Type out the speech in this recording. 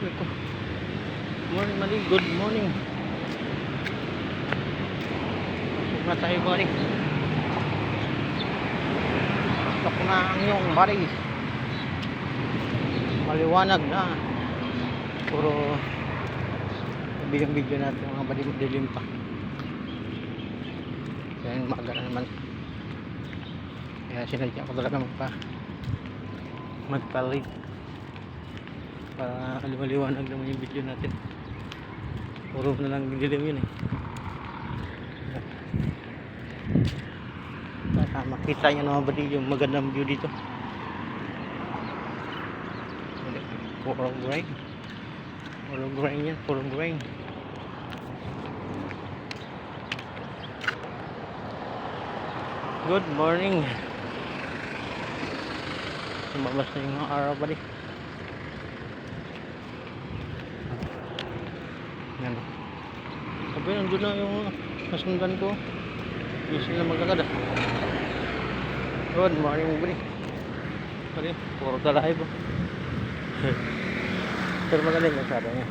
Ito. Morning, mali. Good morning. Pasok na tayo, buddy. Pasok na ang iyong buddy. Maliwanag na. Puro video natin mga buddy, dilim pa. Kaya umaga na naman. Kaya sinadya ko talaga magpalit para maliwanag naman yung video natin. Puro na lang dilim yun para makita nyo naman ba yung magandang view dito. Puro grain yan, puro grain. Good morning. Lumabas na yung araw ba di? Yan. Sabi, nandun na yung nasundan ko. Hindi sila magkakada. Good morning buddy. Puro live. Pero magaling yung sada niya.